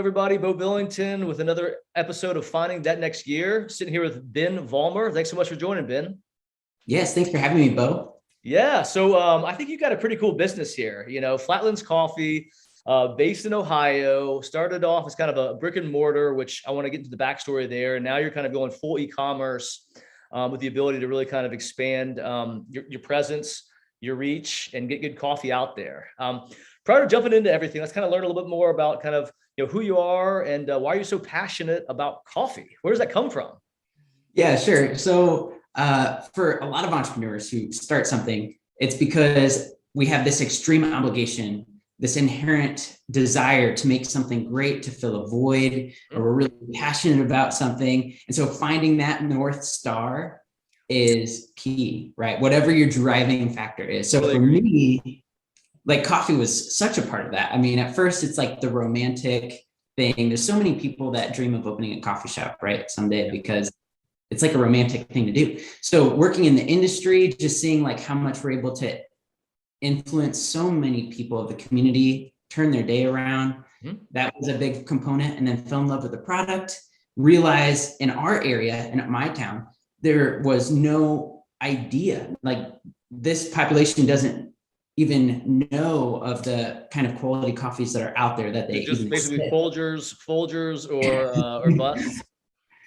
everybody. Beau Billington with another episode of Finding That Next Year. Sitting here with Ben Vollmar. Thanks so much for joining, Ben. Yes, thanks for having me, Beau. Yeah, so I think you've got a pretty cool business here. Flatlands Coffee, based in Ohio, started off as kind of a brick and mortar, which I want to get into the backstory there. And now you're kind of going full e-commerce with the ability to really kind of expand your presence, your reach, and get good coffee out there. Prior to jumping into everything, let's kind of learn a little bit more about kind of who you are and why you're so passionate about coffee. Where does that come from? Yeah, sure. So for a lot of entrepreneurs who start something, it's because we have this extreme obligation, this inherent desire to make something great, to fill a void, or we're really passionate about something. And so finding that North Star is key, right? Whatever your driving factor is. So for me, like coffee was such a part of that. I mean, at first it's like the romantic thing. There's so many people that dream of opening a coffee shop, right? Someday, because it's like a romantic thing to do. So working in the industry, just seeing like how much we're able to influence so many people of the community, turn their day around. That was a big component. And then fell in love with the product, realize in our area, in my town, there was no idea, like this population doesn't even know of the kind of quality coffees that are out there that they just basically Folgers or bust.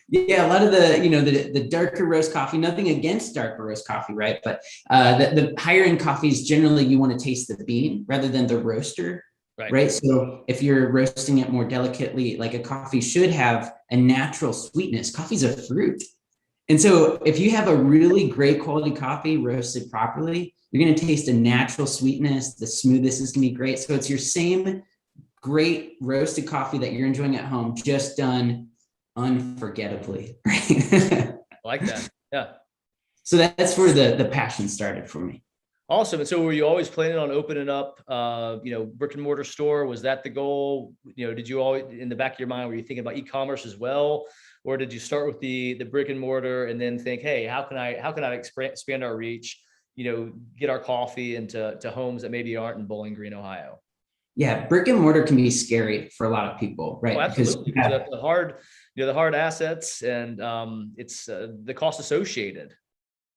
Yeah, a lot of the darker roast coffee, nothing against darker roast coffee, right? But the higher end coffees, generally you want to taste the bean rather than the roaster, right? So if you're roasting it more delicately, like a coffee should have a natural sweetness. Coffee's a fruit. And so if you have a really great quality coffee roasted properly, you're going to taste a natural sweetness. The smoothness is going to be great. So it's your same great roasted coffee that you're enjoying at home, just done unforgettably. Right? I like that. Yeah. So that's where the passion started for me. Awesome. And so were you always planning on opening up, brick and mortar store? Was that the goal? Did you always, in the back of your mind, were you thinking about e-commerce as well? Or did you start with the brick and mortar and then think, hey, how can I expand our reach, get our coffee into homes that maybe aren't in Bowling Green, Ohio? Yeah, brick and mortar can be scary for a lot of people, right? Oh, absolutely. Because the hard assets and it's the cost associated.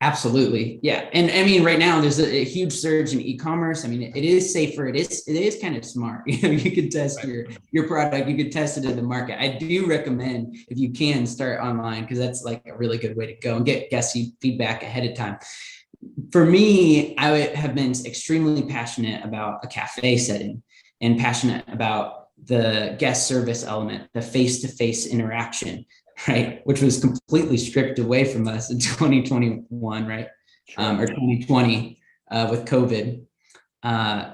Absolutely. Yeah. And I mean, right now there's a huge surge in e-commerce. I mean, it is safer. It is kind of smart. You can test your product. You could test it in the market. I do recommend, if you can, start online, because that's like a really good way to go and get guest feedback ahead of time. For me, I would have been extremely passionate about a cafe setting and passionate about the guest service element, the face-to-face interaction, right? Which was completely stripped away from us in 2021, right? Or 2020 with COVID.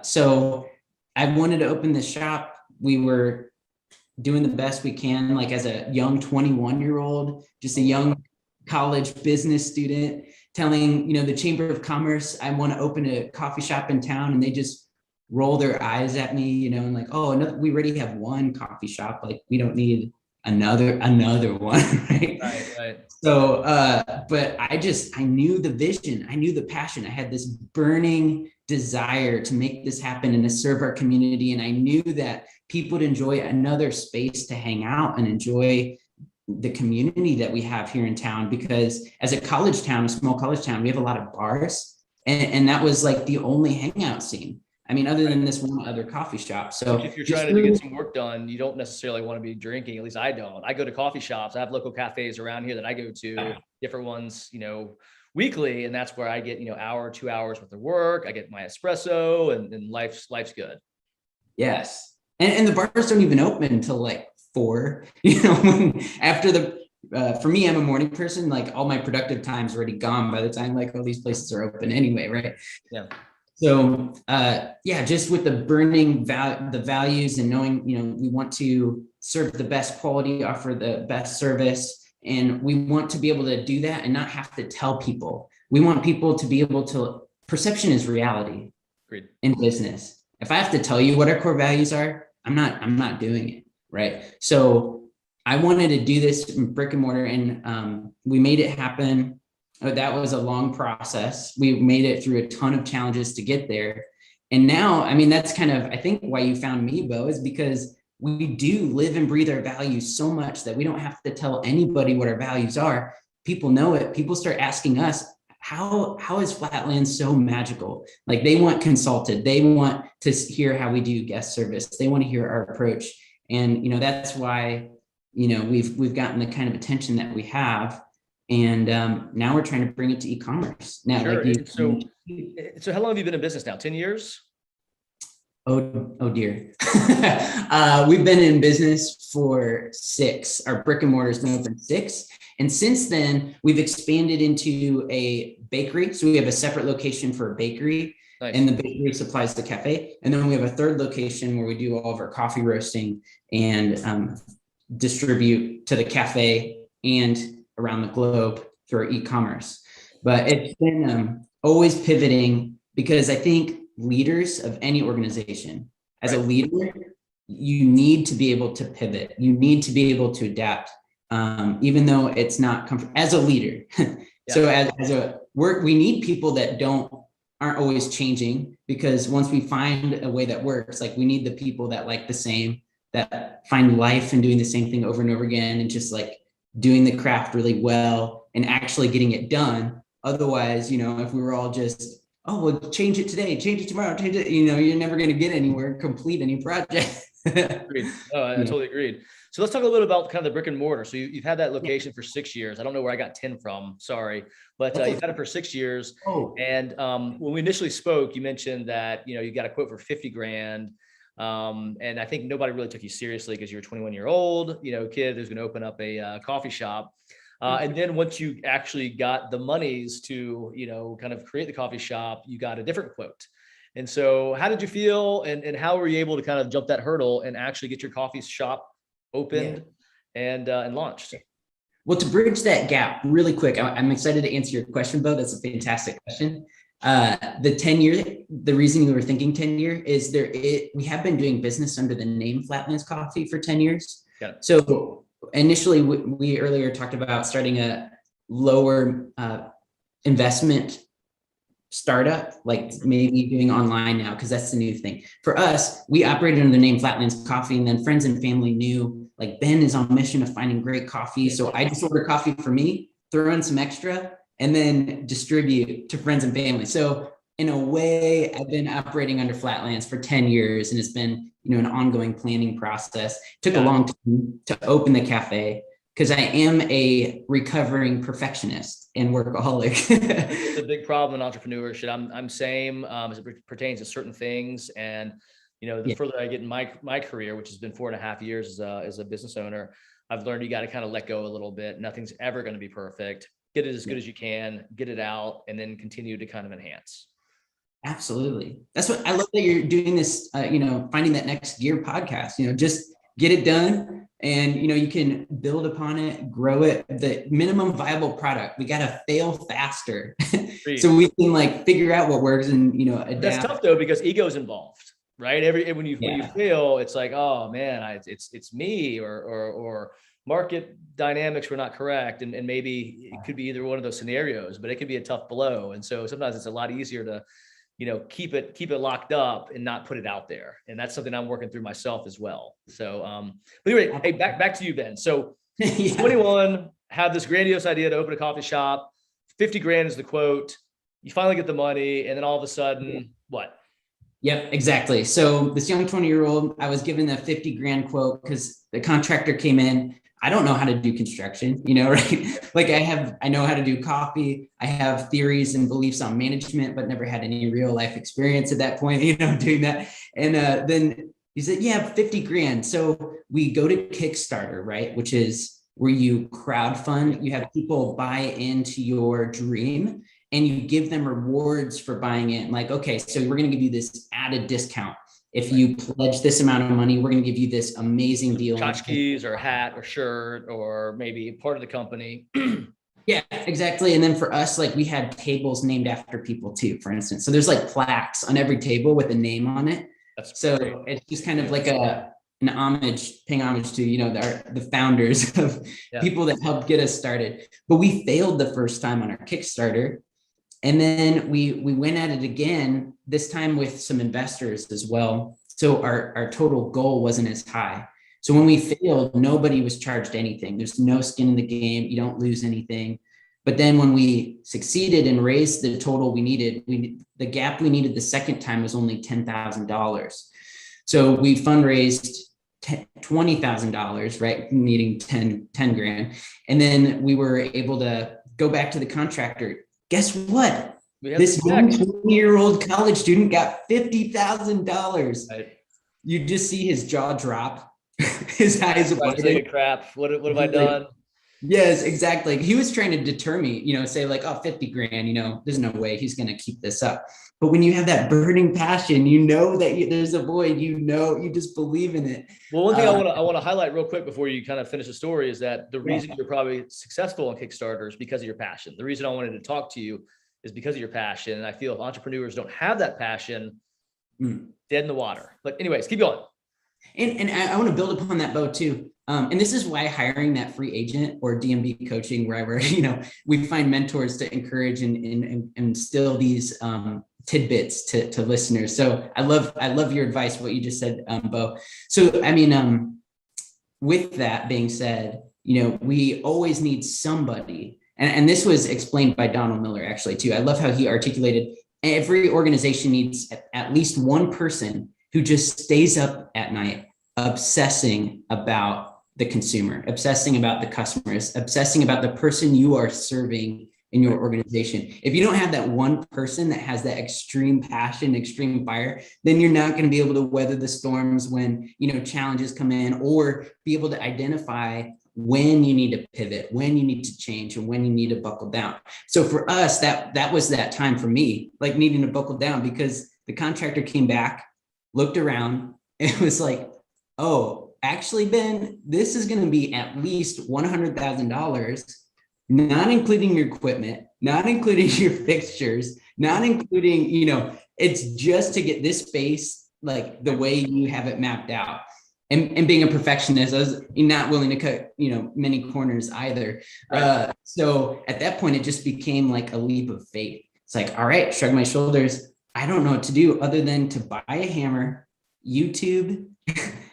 So I wanted to open this shop. We were doing the best we can, like as a young 21-year-old, just a young college business student, telling, the Chamber of Commerce, I want to open a coffee shop in town. And they just roll their eyes at me, and like, oh, no, we already have one coffee shop. Like, we don't need another one, right? Right. So, but I knew the vision, I knew the passion. I had this burning desire to make this happen and to serve our community. And I knew that people would enjoy another space to hang out and enjoy the community that we have here in town, because as a college town, a small college town, we have a lot of bars, and that was like the only hangout scene. I mean, other than this one other coffee shop. So if you're trying to get some work done, you don't necessarily want to be drinking. At least I don't. I go to coffee shops. I have local cafes around here that I go to, different ones, weekly. And that's where I get, hour, 2 hours worth of work. I get my espresso and life's good. Yes. And the bars don't even open until like 4, after for me, I'm a morning person. Like all my productive time's already gone by the time like all these places are open anyway. Right. Yeah. So, just with the burning the values and knowing, we want to serve the best quality, offer the best service, and we want to be able to do that and not have to tell people. We want people to be able to, perception is reality. Agreed. In business. If I have to tell you what our core values are, I'm not doing it, right? So I wanted to do this in brick and mortar, and we made it happen. That was a long process. We made it through a ton of challenges to get there. And now, I mean, that's kind of, I think, why you found me, Beau, is because we do live and breathe our values so much that we don't have to tell anybody what our values are. People know it. People start asking us, how is Flatlands so magical? Like, they want consulted. They want to hear how we do guest service. They want to hear our approach. And, that's why, we've gotten the kind of attention that we have. And now we're trying to bring it to e-commerce. Now, sure. So how long have you been in business now? 10 years? Oh dear. We've been in business for 6. Our brick and mortar's been open 6. And since then, we've expanded into a bakery. So we have a separate location for a bakery. Nice. And the bakery supplies the cafe. And then we have a third location where we do all of our coffee roasting and distribute to the cafe and around the globe through our e-commerce. But it's been always pivoting, because I think leaders of any organization, as a leader, you need to be able to pivot. You need to be able to adapt, even though it's not comfortable as a leader. So as a work, we need people that aren't always changing, because once we find a way that works, like, we need the people that like the same, that find life in doing the same thing over and over again, and just like doing the craft really well and actually getting it done. Otherwise, if we were all just, oh, well, change it today, change it tomorrow, change it, you're never going to get anywhere, complete any project. Agreed. Oh, I totally agreed. So let's talk a little bit about kind of the brick and mortar. So you've had that location for 6 years. I don't know where I got 10 from, sorry, but you've had it for 6 years. Oh. And when we initially spoke, you mentioned that, you got a quote for 50 grand. And I think nobody really took you seriously because you're a 21-year-old, kid who's going to open up a coffee shop. And then once you actually got the monies to, kind of create the coffee shop, you got a different quote. And so how did you feel, and how were you able to kind of jump that hurdle and actually get your coffee shop opened and launched? Well, to bridge that gap really quick, I'm excited to answer your question, Beau. That's a fantastic question. The 10-year, the reason you were thinking 10-year is we have been doing business under the name Flatlands Coffee for 10 years. So initially, we earlier talked about starting a lower investment startup, like maybe doing online now, because that's the new thing. For us, we operated under the name Flatlands Coffee, and then friends and family knew, like, Ben is on a mission of finding great coffee. So I just order coffee for me, throw in some extra, and then distribute to friends and family. So in a way, I've been operating under Flatlands for 10 years, and it's been, an ongoing planning process. It took a long time to open the cafe, because I am a recovering perfectionist and workaholic. It's a big problem in entrepreneurship. I'm same as it pertains to certain things. And, the further I get in my career, which has been 4.5 years as a business owner, I've learned you got to kind of let go a little bit. Nothing's ever going to be perfect. Get it as good as you can, get it out, and then continue to kind of enhance. Absolutely. That's what I love, that you're doing this, finding that next gear podcast, just get it done, and, you can build upon it, grow it, the minimum viable product. We got to fail faster so we can like figure out what works and, adapt. That's tough though, because ego is involved, right? When you fail, it's like, oh man, it's me, or market dynamics were not correct. And maybe it could be either one of those scenarios, but it could be a tough blow. And so sometimes it's a lot easier to, keep it locked up and not put it out there. And that's something I'm working through myself as well. So, but anyway, hey, back to you, Ben. So 21, have this grandiose idea to open a coffee shop, 50 grand is the quote. You finally get the money, and then all of a sudden, what? Yep, exactly. So this young 20-year-old, I was given the 50 grand quote because the contractor came in. I don't know how to do construction, right? Like I know how to do coffee. I have theories and beliefs on management, but never had any real life experience at that point, doing that. And then he said, yeah, 50 grand. So we go to Kickstarter, right? Which is where you crowdfund, you have people buy into your dream, and you give them rewards for buying it. Like, okay, so we're going to give you this added discount. If you pledge this amount of money, we're going to give you this amazing deal. Tchotchkes or a hat or shirt, or maybe part of the company. Yeah, exactly. And then for us, like, we had tables named after people too, for instance. So there's like plaques on every table with a name on it. So it's just kind of like paying homage to, the founders of people that helped get us started. But we failed the first time on our Kickstarter. And then we went at it again, this time with some investors as well. So our total goal wasn't as high. So when we failed, nobody was charged anything. There's no skin in the game. You don't lose anything. But then when we succeeded and raised the total we needed, the gap we needed the second time was only $10,000. So we fundraised $20,000, right? Needing 10 grand. And then we were able to go back to the contractor. Guess what? This 20-year-old college student got $50,000. Right. You just see his jaw drop. His eyes are like, crap. What have I done? Yes, exactly. He was trying to deter me, say like, oh, 50 grand, there's no way he's going to keep this up. But when you have that burning passion, that there's a void, you just believe in it. Well, one thing I want to highlight real quick before you kind of finish the story is that the reason you're probably successful on Kickstarter is because of your passion. The reason I wanted to talk to you is because of your passion. And I feel if entrepreneurs don't have that passion, dead in the water. But anyways, keep going. And I want to build upon that, Beau, too. And this is why hiring that free agent or DMB coaching, wherever, we find mentors to encourage and instill these tidbits to listeners. So I love your advice, what you just said, Beau. So, with that being said, we always need somebody. And this was explained by Donald Miller, actually, too. I love how he articulated every organization needs at least one person who just stays up at night obsessing about the consumer, obsessing about the customers, obsessing about the person you are serving in your organization. If you don't have that one person that has that extreme passion, extreme fire, then you're not going to be able to weather the storms when, challenges come in, or be able to identify when you need to pivot, when you need to change, and when you need to buckle down. So for us, that was that time for me, like needing to buckle down, because the contractor came back, looked around, and it was like, oh, actually, Ben, this is going to be at least $100,000, not including your equipment, not including your fixtures, not including, it's just to get this space like the way you have it mapped out. And being a perfectionist, I was not willing to cut, many corners either. Right. So at that point, it just became like a leap of faith. It's like, all right, shrug my shoulders. I don't know what to do other than to buy a hammer, YouTube,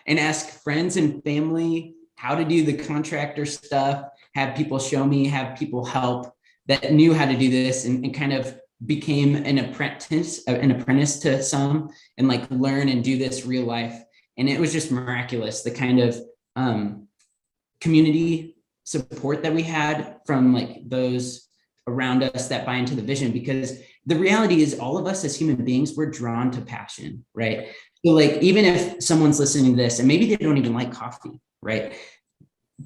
and ask friends and family how to do the contractor stuff, have people show me, have people help that knew how to do this, and kind of became an apprentice to some, and like learn and do this real life. And it was just miraculous, the kind of community support that we had from like those around us that buy into the vision, because the reality is all of us as human beings, we're drawn to passion, right? So like, even if someone's listening to this and maybe they don't even like coffee, right?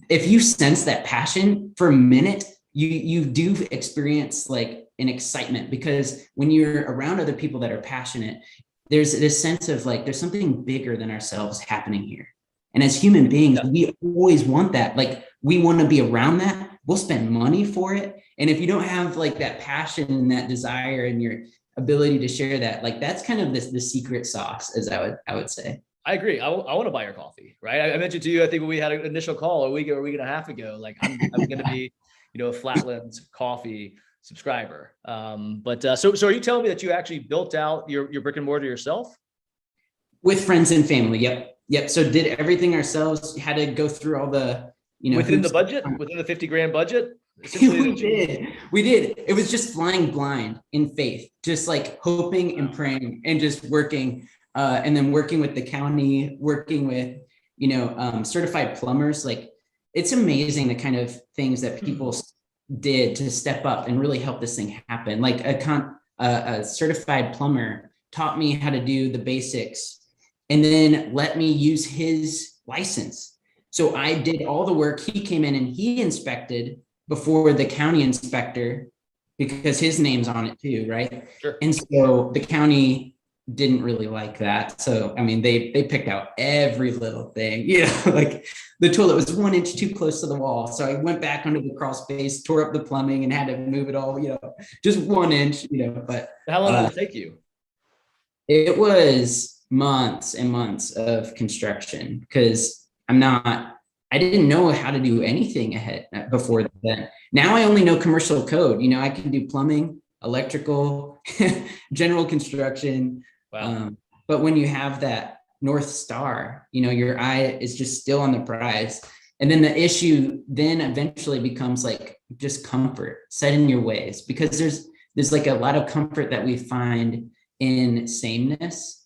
If you sense that passion for a minute, you do experience like an excitement, because when you're around other people that are passionate, there's this sense of like, there's something bigger than ourselves happening here. And as human beings, we always want that. Like, we want to be around that. We'll spend money for it. And if you don't have like that passion and that desire and your ability to share that, like, that's kind of the secret sauce, as I would say. I agree. I want to buy your coffee, right? I mentioned to you, I think when we had an initial call a week and a half ago, like I'm going to be, a Flatlands Coffee subscriber. So are you telling me that you actually built out your brick and mortar yourself? With friends and family. Yep. So did everything ourselves. Had to go through all the, within the budget, within the 50 grand budget. We did. It was just flying blind in faith, just like hoping and praying and just working, and then working with the county, working with, certified plumbers. Like, it's amazing the kind of things that people did to step up and really help this thing happen. Like a certified plumber taught me how to do the basics and then let me use his license. So I did all the work. He came in and he inspected before the county inspector, because his name's on it too, right? Sure. And so the county didn't really like that. So, I mean, they picked out every little thing, like the toilet was 1 inch too close to the wall. So I went back under the crawl space, tore up the plumbing, and had to move it all, just 1 inch, but. How long did it take you? It was months and months of construction, because I didn't know how to do anything before then. Now I only know commercial code. I can do plumbing, electrical, general construction. Wow. But when you have that North Star, your eye is just still on the prize. And then the issue then eventually becomes like just comfort, set in your ways, because there's like a lot of comfort that we find in sameness.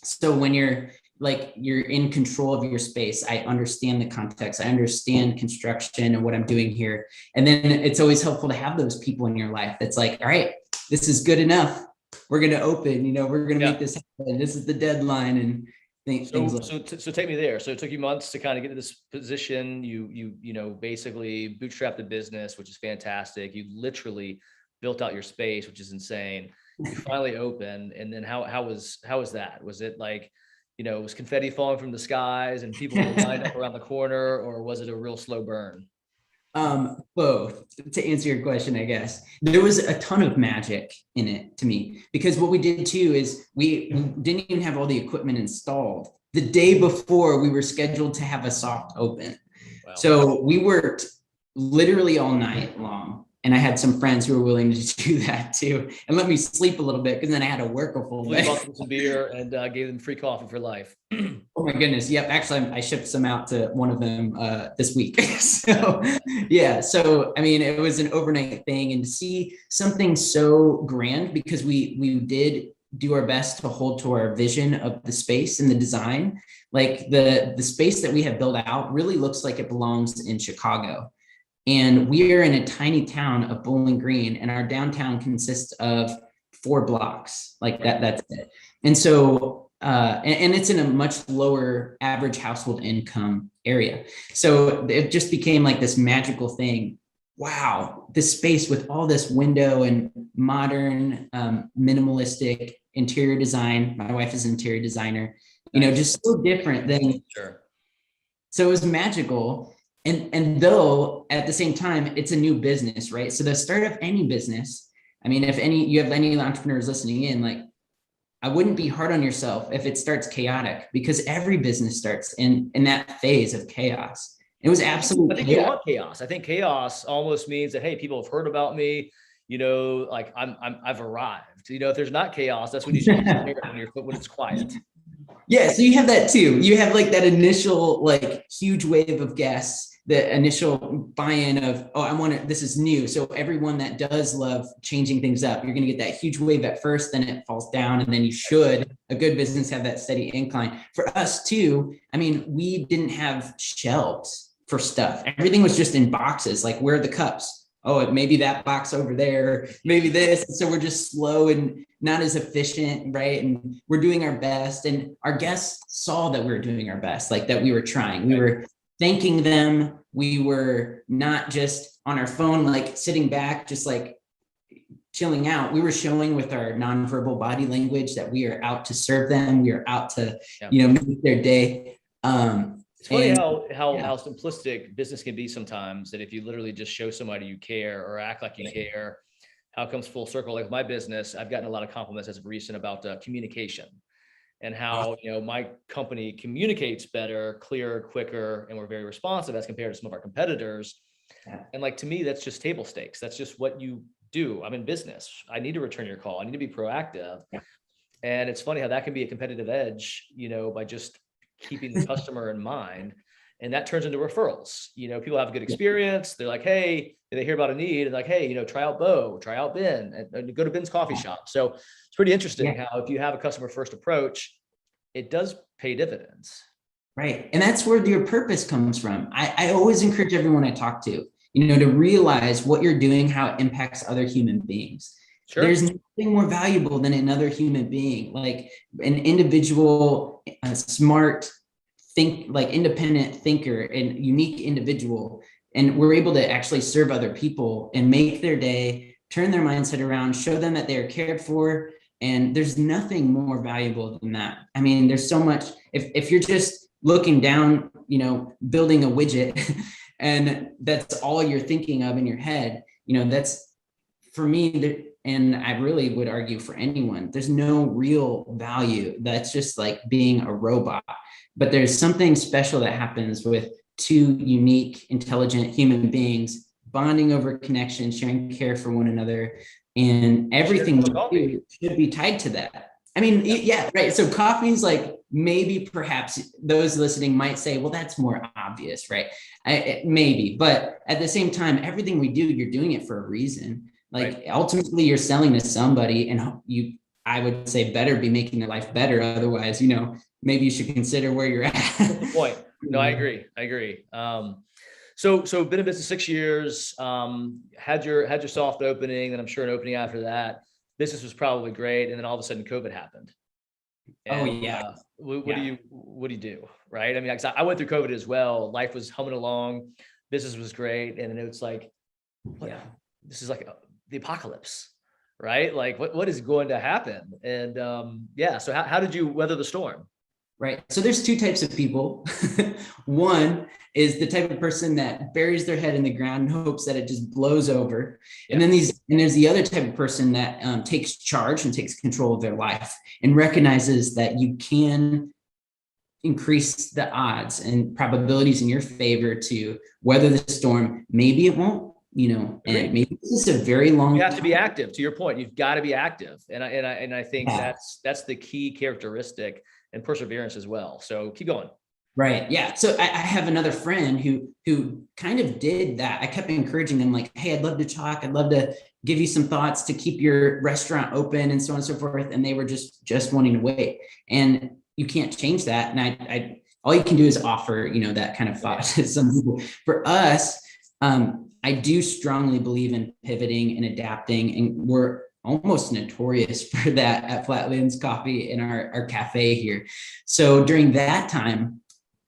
So when you're in control of your space, I understand the context, I understand construction and what I'm doing here. And then it's always helpful to have those people in your life that's like, all right, this is good enough. We're going to open, we're going to make this happen. This is the deadline. And so take me there. So it took you months to kind of get to this position. You basically bootstrapped the business, which is fantastic. You literally built out your space, which is insane. You finally opened. And then how was that? Was it like, was confetti falling from the skies and people were lined up around the corner, or was it a real slow burn? Both. To answer your question, I guess there was a ton of magic in it to me, because what we did too is we didn't even have all the equipment installed. The day before, we were scheduled to have a soft open. Wow. So we worked literally all night long. And I had some friends who were willing to do that too, and let me sleep a little bit, because then I had to work a full day. Bought them some beer and gave them free coffee for life. Oh my goodness. Yep. Actually, I shipped some out to one of them this week. So yeah. So, I mean, it was an overnight thing, and to see something so grand, because we did do our best to hold to our vision of the space and the design. Like the space that we have built out really looks like it belongs in Chicago. And we are in a tiny town of Bowling Green, and our downtown consists of 4 blocks like that. That's it. And so, and it's in a much lower average household income area. So it just became like this magical thing. Wow, this space with all this window and modern, minimalistic interior design. My wife is an interior designer, just so different than. Sure. So it was magical. And though at the same time, it's a new business, right? So the start of any business, I mean, if you have any entrepreneurs listening in, like, I wouldn't be hard on yourself if it starts chaotic, because every business starts in that phase of chaos. It was absolutely. I think you want chaos. I think chaos almost means that, hey, people have heard about me, like I've arrived. If there's not chaos, that's when you should be on your foot when it's quiet. Yeah, so you have that too. You have like that initial like huge wave of guests, the initial buy-in of, oh, this is new. So everyone that does love changing things up, you're going to get that huge wave at first, then it falls down, and then a good business have that steady incline. For us too, I mean, we didn't have shelves for stuff. Everything was just in boxes. Like, where are the cups? Oh, maybe that box over there, maybe this. So we're just slow and not as efficient, right? And we're doing our best. And our guests saw that we were doing our best, like that we were trying. We were thanking them. We were not just on our phone, like sitting back, just like chilling out. We were showing with our nonverbal body language that we are out to serve them. We are out to, make their day. It's funny how simplistic business can be sometimes, that if you literally just show somebody you care or act like you care, how it comes full circle. Like my business, I've gotten a lot of compliments as of recent about communication and how, my company communicates better, clearer, quicker, and we're very responsive as compared to some of our competitors. And like, to me, that's just table stakes. That's just what you do. I'm in business. I need to return your call. I need to be proactive. And it's funny how that can be a competitive edge, by just keeping the customer in mind. And that turns into referrals. People have a good experience. They're like, hey, they hear about a need and like, hey, try out Beau, try out Ben, and go to Ben's coffee shop. So it's pretty interesting how if you have a customer first approach, it does pay dividends. Right. And that's where your purpose comes from. I always encourage everyone I talk to, to realize what you're doing, how it impacts other human beings. Sure. There's nothing more valuable than another human being, like an individual, smart, independent thinker and unique individual. And we're able to actually serve other people and make their day, turn their mindset around, show them that they're cared for. And there's nothing more valuable than that. I mean, there's so much, if you're just looking down, building a widget and that's all you're thinking of in your head, that's, for me, and I really would argue for anyone, there's no real value. That's just like being a robot. But there's something special that happens with two unique, intelligent human beings bonding over connection, sharing care for one another, and everything we do should be tied to that. I mean, yeah, right. So coffee's like, maybe perhaps those listening might say, well, that's more obvious, right? Maybe, but at the same time, everything we do, you're doing it for a reason. Like ultimately you're selling to somebody, and I would say better be making their life better. Otherwise, maybe you should consider where you're at. That's the point. No, I agree. So been in business 6 years, had your soft opening, and I'm sure an opening after that. Business was probably great. And then all of a sudden COVID happened. And, what do you do? Right. I mean, I went through COVID as well. Life was humming along. Business was great. And then it's like, this is like the apocalypse, right? Like what is going to happen? And so how did you weather the storm? Right. So there's two types of people. One is the type of person that buries their head in the ground and hopes that it just blows over. And then there's the other type of person that takes charge and takes control of their life and recognizes that you can increase the odds and probabilities in your favor to weather the storm. Maybe it won't, and maybe this is a very long. You have to be active. To your point, you've got to be active. And I think that's the key characteristic, and perseverance as well. So keep going. Right. Yeah. So I have another friend who kind of did that. I kept encouraging them like, hey, I'd love to talk. I'd love to give you some thoughts to keep your restaurant open and so on and so forth. And they were just wanting to wait. And you can't change that. And I all you can do is offer, that kind of thought to some people. For us, I do strongly believe in pivoting and adapting, and we're almost notorious for that at Flatlands Coffee in our cafe here. So during that time,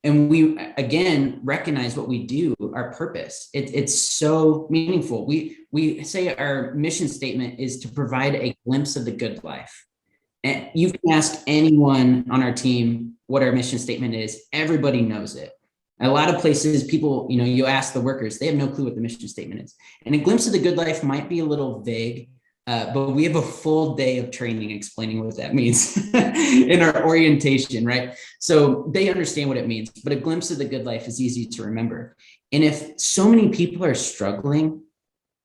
and we again recognize what we do, our purpose. It's so meaningful. We say our mission statement is to provide a glimpse of the good life. And you can ask anyone on our team what our mission statement is. Everybody knows it. A lot of places, people, you ask the workers, they have no clue what the mission statement is. And a glimpse of the good life might be a little vague. But we have a full day of training explaining what that means in our orientation, right? So they understand what it means, but a glimpse of the good life is easy to remember. And if so many people are struggling,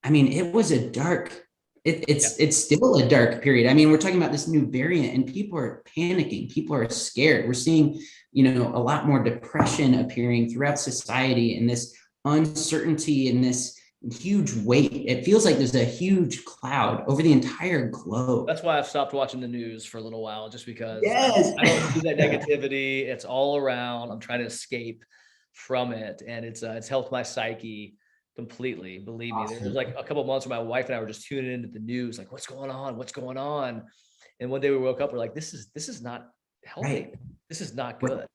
I mean, it was a dark, it's still a dark period. I mean, we're talking about this new variant and people are panicking. People are scared. We're seeing, a lot more depression appearing throughout society, and this uncertainty and this huge weight. It feels like there's a huge cloud over the entire globe. That's why I've stopped watching the news for a little while, just because I don't do that negativity. It's all around. I'm trying to escape from it, and it's helped my psyche completely. Believe me. There was like a couple of months where my wife and I were just tuning into the news, like what's going on. And one day we woke up, we're like, this is not healthy. Right. This is not good.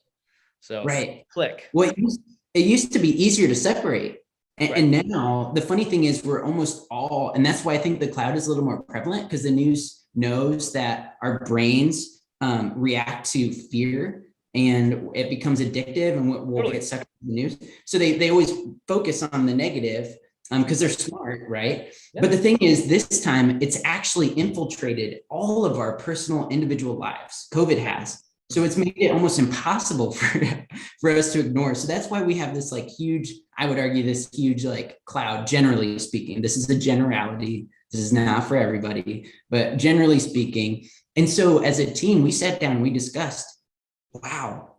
So click. Well, it used to be easier to separate. And now the funny thing is we're almost all, and that's why I think the cloud is a little more prevalent, because the news knows that our brains react to fear and it becomes addictive, and we'll get sucked into the news. So they always focus on the negative because they're smart, right? Yeah. But the thing is, this time it's actually infiltrated all of our personal individual lives. COVID has. So it's made it almost impossible for us to ignore. So that's why we have this like huge, I would argue, this huge like cloud, generally speaking. This is a generality. This is not for everybody, but generally speaking. And so as a team, we sat down and we discussed, wow,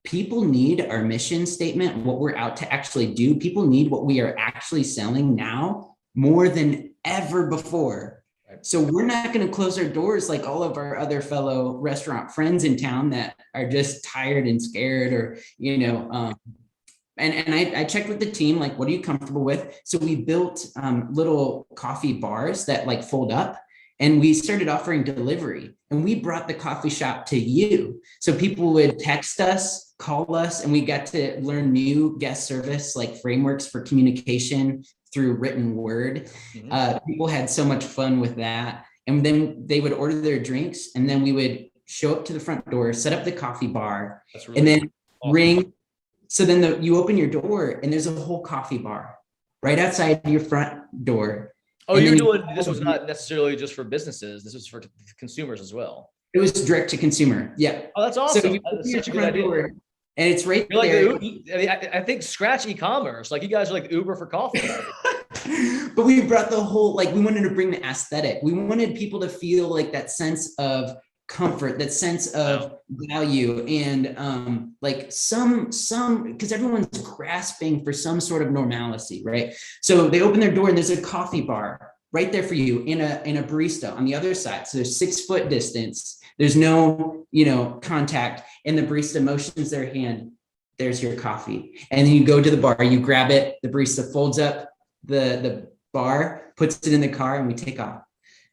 people need our mission statement, what we're out to actually do. People need what we are actually selling now more than ever before. So we're not going to close our doors like all of our other fellow restaurant friends in town that are just tired and scared, or, and I checked with the team, like, what are you comfortable with? So we built little coffee bars that like fold up, and we started offering delivery, and we brought the coffee shop to you. So people would text us, call us, and we got to learn new guest service, like frameworks for communication through written word. People had so much fun with that. And then they would order their drinks, and then we would show up to the front door, set up the coffee bar, really, and then ring. So then you open your door and there's a whole coffee bar right outside your front door. Oh, you're doing, this was not necessarily just for businesses. This was for consumers as well. It was direct to consumer. Yeah. Oh, that's awesome. So that's such a good idea. And it's right there. Like, I think scratch e-commerce. Like, you guys are like Uber for coffee. But we brought the whole, like, we wanted to bring the aesthetic. We wanted people to feel like that sense of comfort, that sense of value, and like some because everyone's grasping for some sort of normalcy, right? So they open their door and there's a coffee bar right there for you, in a barista on the other side. So there's 6 foot distance. There's no, contact, and the barista motions their hand. There's your coffee. And then you go to the bar, you grab it, the barista folds up the bar, puts it in the car, and we take off.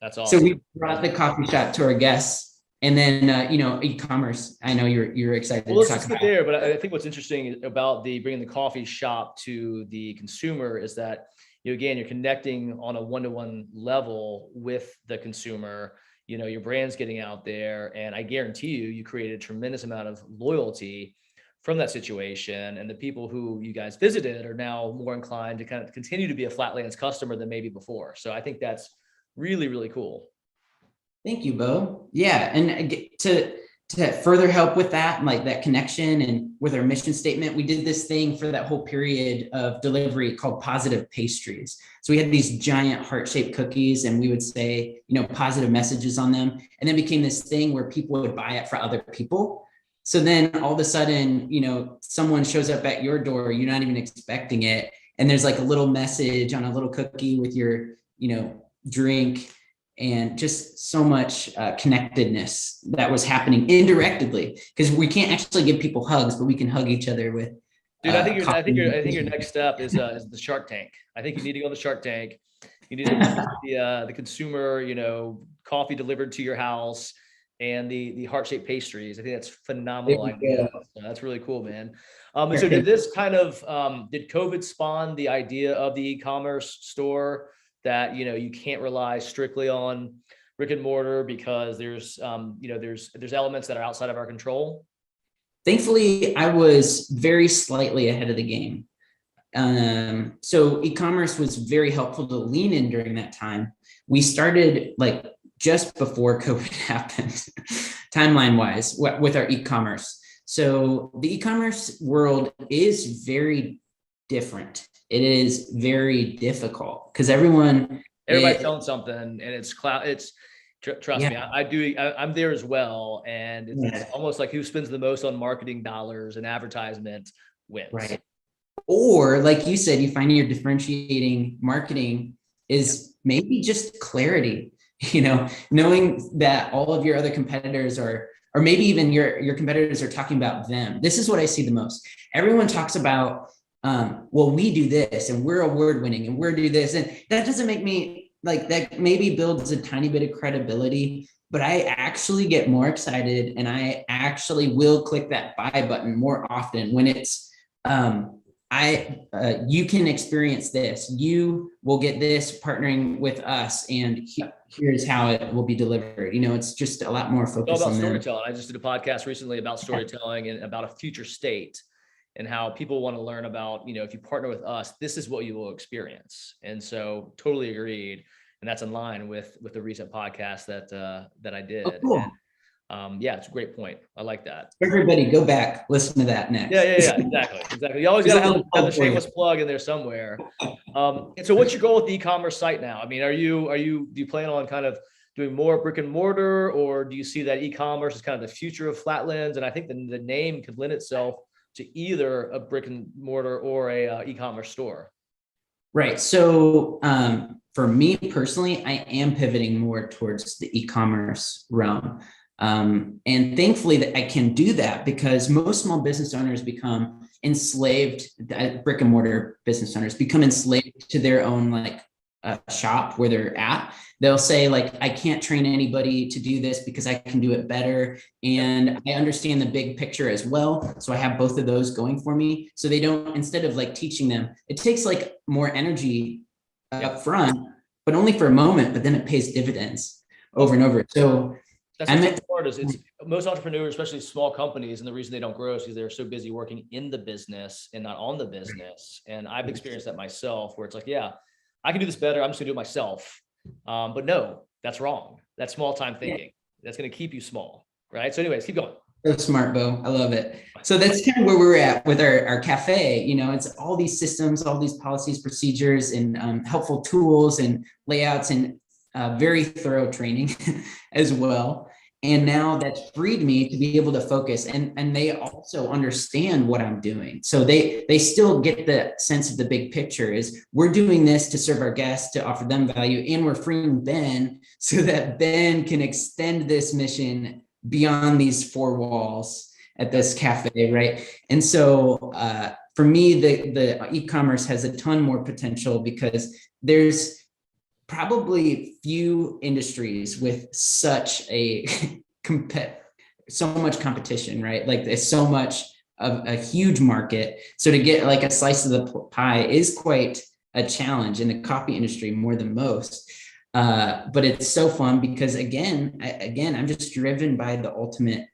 That's awesome. So we brought the coffee shop to our guests. And then, e-commerce, I know you're excited Well, to let's talk get about. there, but I think what's interesting about bringing the coffee shop to the consumer is that, again, you're connecting on a one-to-one level with the consumer. Your brand's getting out there, and I guarantee you created a tremendous amount of loyalty from that situation. And the people who you guys visited are now more inclined to kind of continue to be a Flatlands customer than maybe before. So I think that's really, really cool. Thank you, Beau. Yeah, and to further help with that, like that connection, and with our mission statement, we did this thing for that whole period of delivery called positive pastries. So we had these giant heart-shaped cookies, and we would say, positive messages on them, and then became this thing where people would buy it for other people. So then all of a sudden, someone shows up at your door, you're not even expecting it, and there's like a little message on a little cookie with your, drink. And just so much connectedness that was happening indirectly, because we can't actually give people hugs, but we can hug each other with. Dude, I think your next step is the Shark Tank. I think you need to go on the Shark Tank. You need to the consumer, coffee delivered to your house, and the heart-shaped pastries. I think that's phenomenal idea. So that's really cool, man. And so did this kind of did COVID spawn the idea of the e-commerce store, that you can't rely strictly on brick and mortar because there's there's elements that are outside of our control? Thankfully, I was very slightly ahead of the game. So e-commerce was very helpful to lean in during that time. We started like just before COVID happened, timeline wise, with our e-commerce. So the e-commerce world is very different. It is very difficult because everybody's selling something, and it's cloud. Trust me, I'm there as well. And it's almost like who spends the most on marketing dollars and advertisement wins. Right. Or like you said, you find your differentiating marketing is maybe just clarity, knowing that all of your other competitors or maybe even your competitors are talking about them. This is what I see the most. Everyone talks about, well, we do this and we're award winning and we're do this. And that doesn't make me like, that maybe builds a tiny bit of credibility, but I actually get more excited and I actually will click that buy button more often when it's, you can experience this, you will get this partnering with us, and here's how it will be delivered. It's just a lot more focused on storytelling. I just did a podcast recently about storytelling and about a future state, and how people want to learn about, if you partner with us, this is what you will experience. And so totally agreed. And that's in line with the recent podcast that I did. Oh, cool. And, it's a great point. I like that. Everybody go back, listen to that next. Yeah, exactly. You always got to have a shameless plug in there somewhere. And so what's your goal with the e-commerce site now? I mean, do you plan on kind of doing more brick and mortar, or do you see that e-commerce is kind of the future of Flatlands? And I think the name could lend itself to either a brick and mortar or a e-commerce store. Right. So for me personally, I am pivoting more towards the e-commerce realm. And thankfully that I can do that because most small business owners become enslaved, brick and mortar business owners become enslaved to their own shop where they're at. They'll say I can't train anybody to do this because I can do it better. And I understand the big picture as well. So I have both of those going for me. So they don't, instead of teaching them, it takes more energy up front, but only for a moment, but then it pays dividends over and over. So that's the part is it's most entrepreneurs, especially small companies, and the reason they don't grow is because they're so busy working in the business and not on the business. And I've experienced that myself, where it's I can do this better. I'm just gonna do it myself. But no, that's wrong. That's small time thinking. That's going to keep you small. Right. So anyways, keep going. So smart, Beau. I love it. So that's kind of where we're at with our cafe. It's all these systems, all these policies, procedures, and helpful tools and layouts, and very thorough training as well. And now that's freed me to be able to focus, and they also understand what I'm doing. So they still get the sense of the big picture is we're doing this to serve our guests, to offer them value, and we're freeing Ben so that Ben can extend this mission beyond these four walls at this cafe, right? And so for me, the e-commerce has a ton more potential because there's probably few industries with such a so much competition, right? Like there's so much of a huge market. So to get like a slice of the pie is quite a challenge in the coffee industry more than most. But it's so fun because again, I'm just driven by the ultimate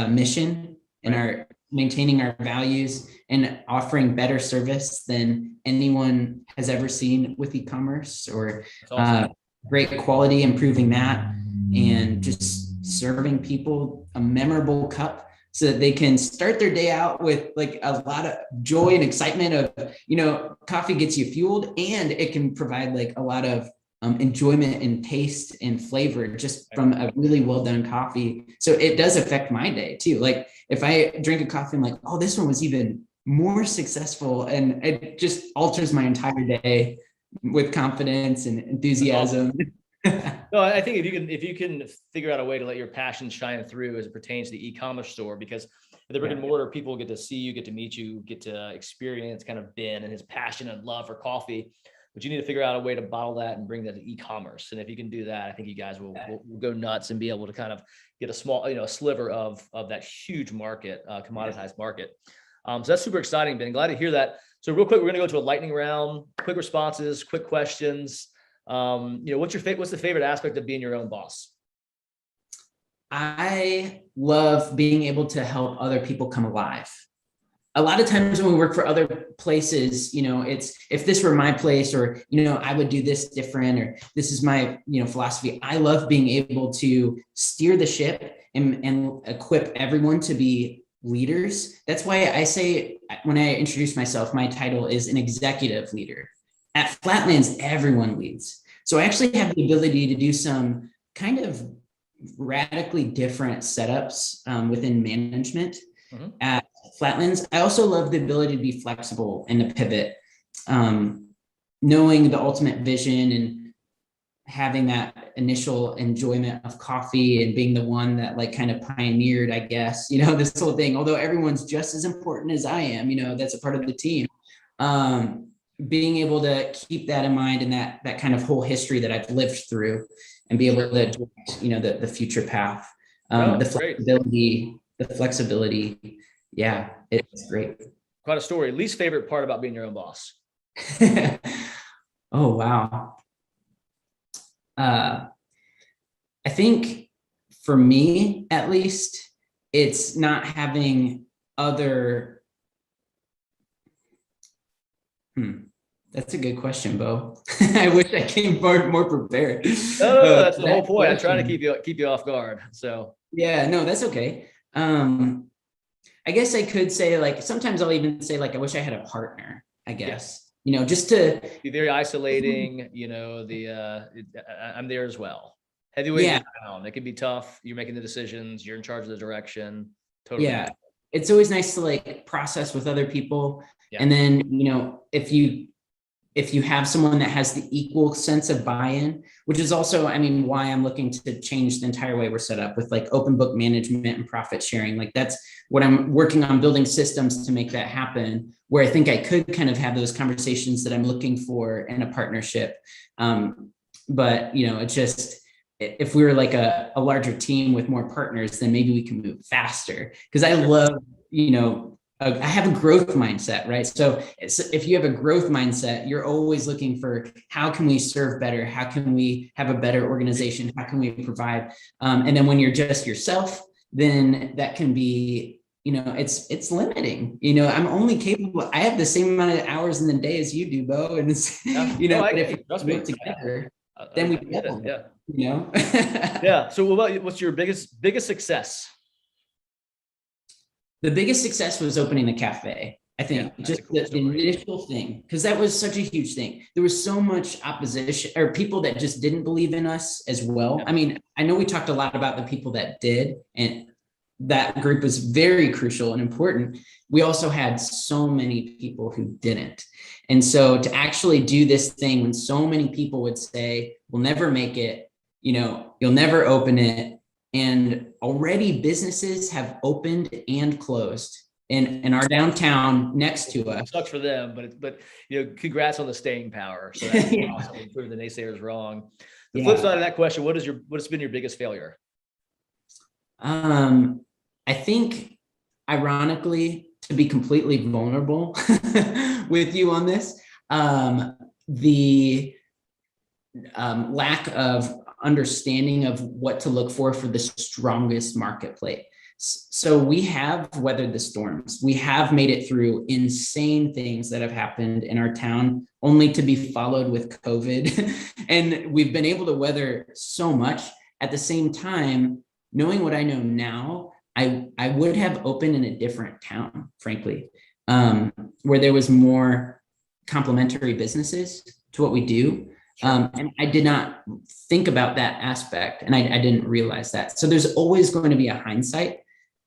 mission and our maintaining our values and offering better service than anyone has ever seen with e-commerce, or great quality, improving that, and just serving people a memorable cup so that they can start their day out with like a lot of joy and excitement of, you know, coffee gets you fueled, and it can provide like a lot of enjoyment and taste and flavor just from a really well done coffee. So it does affect my day too. Like if I drink a coffee, I'm like, oh, this one was even more successful, and it just alters my entire day with confidence and enthusiasm. No, I think if you can figure out a way to let your passion shine through as it pertains to the e-commerce store, because the brick and mortar, people get to see you, get to meet you, get to experience kind of Ben and his passion and love for coffee. But you need to figure out a way to bottle that and bring that to e-commerce. And if you can do that, I think you guys will go nuts and be able to kind of get a small, a sliver of that huge market, commoditized market. So that's super exciting, Ben. Glad to hear that. So real quick, we're going to go to a lightning round, quick responses, quick questions. What's the favorite aspect of being your own boss? I love being able to help other people come alive. A lot of times when we work for other places, it's, if this were my place, or, I would do this different, or this is my, philosophy. I love being able to steer the ship and equip everyone to be leaders. That's why I say, when I introduce myself, my title is an executive leader. At Flatlands, everyone leads. So I actually have the ability to do some kind of radically different setups within management. Mm-hmm. At Flatlands, I also love the ability to be flexible and to pivot, knowing the ultimate vision and having that initial enjoyment of coffee and being the one that like kind of pioneered, I guess, this whole thing, although everyone's just as important as I am, that's a part of the team. Being able to keep that in mind and that kind of whole history that I've lived through, and be able to, the future path, the flexibility. Yeah, it's great. Quite a story. Least favorite part about being your own boss? Oh, wow. I think for me, at least, it's not having other. That's a good question, Beau. I wish I came more prepared. No, that's the whole point. I'm trying to keep you off guard. So yeah, no, that's okay. I guess I could say, like, sometimes I'll even say, like, I wish I had a partner, I guess, just to be very isolating, I'm there as well. Heavyweight down. It can be tough. You're making the decisions. You're in charge of the direction. Totally. Yeah. It's always nice to like process with other people. Yeah. And then, if you have someone that has the equal sense of buy-in, which is also, why I'm looking to change the entire way we're set up with like open book management and profit sharing. Like that's what I'm working on, building systems to make that happen, where I think I could kind of have those conversations that I'm looking for in a partnership. But, it's just, if we were like a larger team with more partners, then maybe we can move faster. Because I love, I have a growth mindset, right? So if you have a growth mindset, you're always looking for how can we serve better? How can we have a better organization? How can we provide? And then when you're just yourself, then that can be, it's limiting. I'm only capable. I have the same amount of hours in the day as you do, Beau. And it's, but if we work together, then we get it. Yeah. Yeah. So what's your biggest success? The biggest success was opening the cafe. I think that's just a cool the story. initial thing, because that was such a huge thing. There was so much opposition or people that just didn't believe in us as well. Yeah. I mean, I know we talked a lot about the people that did, and that group was very crucial and important. We also had so many people who didn't. And so to actually do this thing when so many people would say, we'll never make it, you'll never open it. And already businesses have opened and closed in our downtown next to It us. sucks for them, but congrats on the staying power. So that's Yeah. awesome. You proved the naysayers wrong. The flip Yeah. side of that question, what has been your biggest failure? I think, ironically, to be completely vulnerable with you on this, the lack of understanding of what to look for the strongest marketplace. So we have weathered the storms. We have made it through insane things that have happened in our town, only to be followed with COVID. And we've been able to weather so much. At the same time, knowing what I know now, I would have opened in a different town, frankly, where there was more complementary businesses to what we do. And I did not think about that aspect, and I didn't realize that. So there's always going to be a hindsight,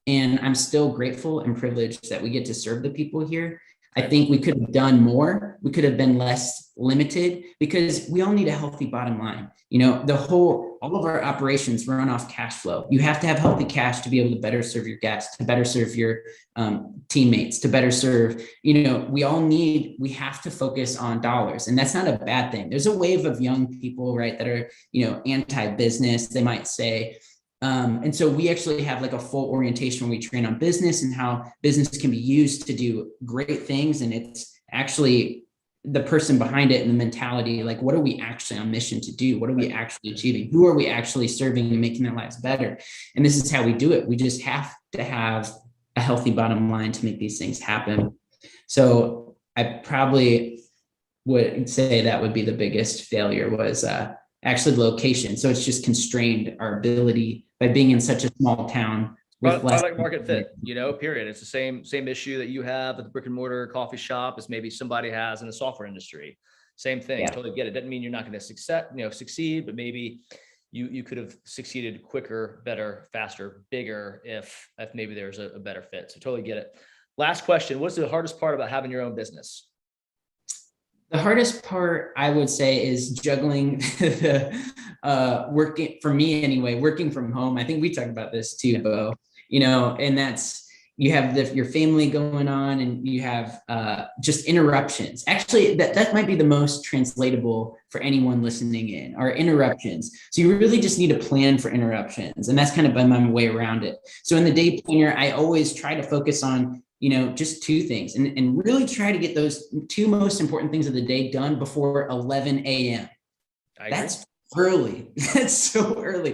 and I'm still grateful and privileged that we get to serve the people here. I think we could have done more. We could have been less limited, because we all need a healthy bottom line. All of our operations run off cash flow. You have to have healthy cash to be able to better serve your guests, to better serve your teammates, to better serve, we have to focus on dollars, and that's not a bad thing. There's a wave of young people, right, that are, anti-business, they might say. And so we actually have like a full orientation where we train on business and how business can be used to do great things. And it's actually the person behind it and the mentality, like, what are we actually on mission to do? What are we actually achieving? Who are we actually serving and making their lives better? And this is how we do it. We just have to have a healthy bottom line to make these things happen. So I probably would say that would be the biggest failure, was actually the location. So it's just constrained our ability by being in such a small town. Product market fit, period. It's the same issue that you have at the brick and mortar coffee shop as maybe somebody has in the software industry. Same thing. Yeah. Totally get it. Doesn't mean you're not going to succeed, but maybe you could have succeeded quicker, better, faster, bigger if maybe there's a better fit. So totally get it. Last question. What's the hardest part about having your own business? The hardest part, I would say, is juggling working, for me anyway, working from home. I think we talked about this too, Beau, and that's, you have your family going on, and you have just interruptions. Actually, that might be the most translatable for anyone listening in, are interruptions. So you really just need a plan for interruptions, and that's kind of been my way around it. So in the day planner, I always try to focus on just two things, and really try to get those two most important things of the day done before 11 a.m. That's early. That's so early.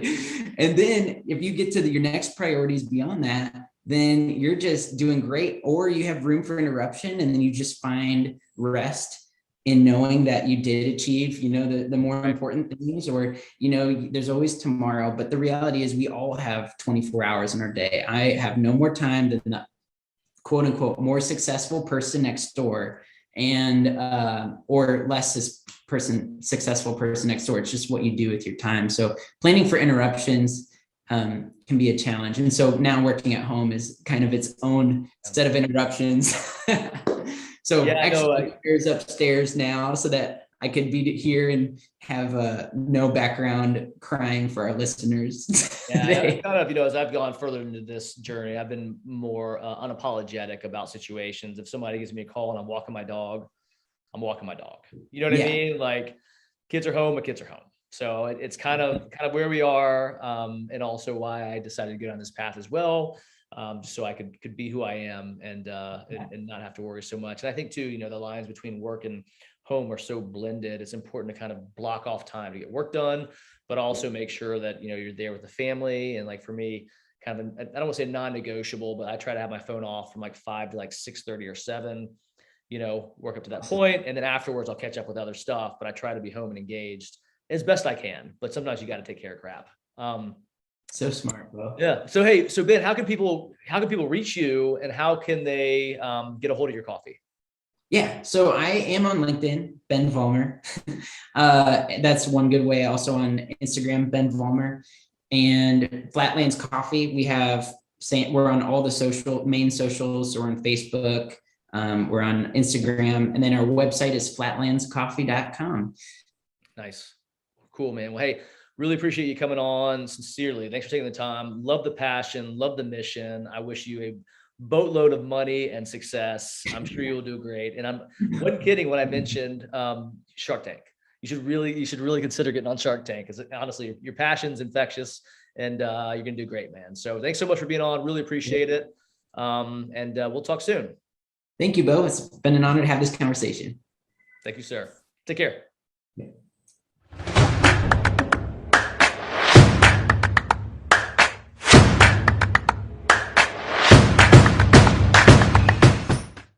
And then if you get to your next priorities beyond that, then you're just doing great, or you have room for interruption, and then you just find rest in knowing that you did achieve, the more important things, or, there's always tomorrow. But the reality is we all have 24 hours in our day. I have no more time than the quote unquote more successful person next door, and or less successful person next door. It's just what you do with your time. So planning for interruptions can be a challenge. And so now working at home is kind of its own set of interruptions. So actually there's upstairs now so that I could be here and have no background crying for our listeners. Yeah, kind of, as I've gone further into this journey, I've been more unapologetic about situations. If somebody gives me a call and I'm walking my dog, I'm walking my dog. You know what I mean? Like, kids are home, but kids are home. So it's kind of where we are, and also why I decided to get on this path as well, just so I could be who I am and not have to worry so much. And I think too, the lines between work and home are so blended. It's important to kind of block off time to get work done, but also make sure that, you're there with the family. And like for me, kind of, I don't want to say non-negotiable, but I try to have my phone off from like 5 to like 6:30 or 7, work up to that point. And then afterwards I'll catch up with other stuff, but I try to be home and engaged as best I can. But sometimes you got to take care of crap. So smart, bro. Yeah. So, hey, so Ben, how can people reach you, and how can they get a hold of your coffee? Yeah, so I am on LinkedIn, Ben Vollmar. That's one good way. Also on Instagram, Ben Vollmar, and Flatlands Coffee. We're on all the main socials. So we're on Facebook, we're on Instagram, and then our website is flatlandscoffee.com. Nice. Cool, man. Well, hey, really appreciate you coming on. Sincerely, thanks for taking the time. Love the passion, love the mission. I wish you a boatload of money and success. I'm sure you'll do great. And I wasn't kidding when I mentioned Shark Tank. You should really consider getting on Shark Tank, because honestly, your passion's infectious, and you're gonna do great, man. So thanks so much for being on. Really appreciate it. And we'll talk soon. Thank you, Beau. It's been an honor to have this conversation. Thank you, sir. Take care. Yeah.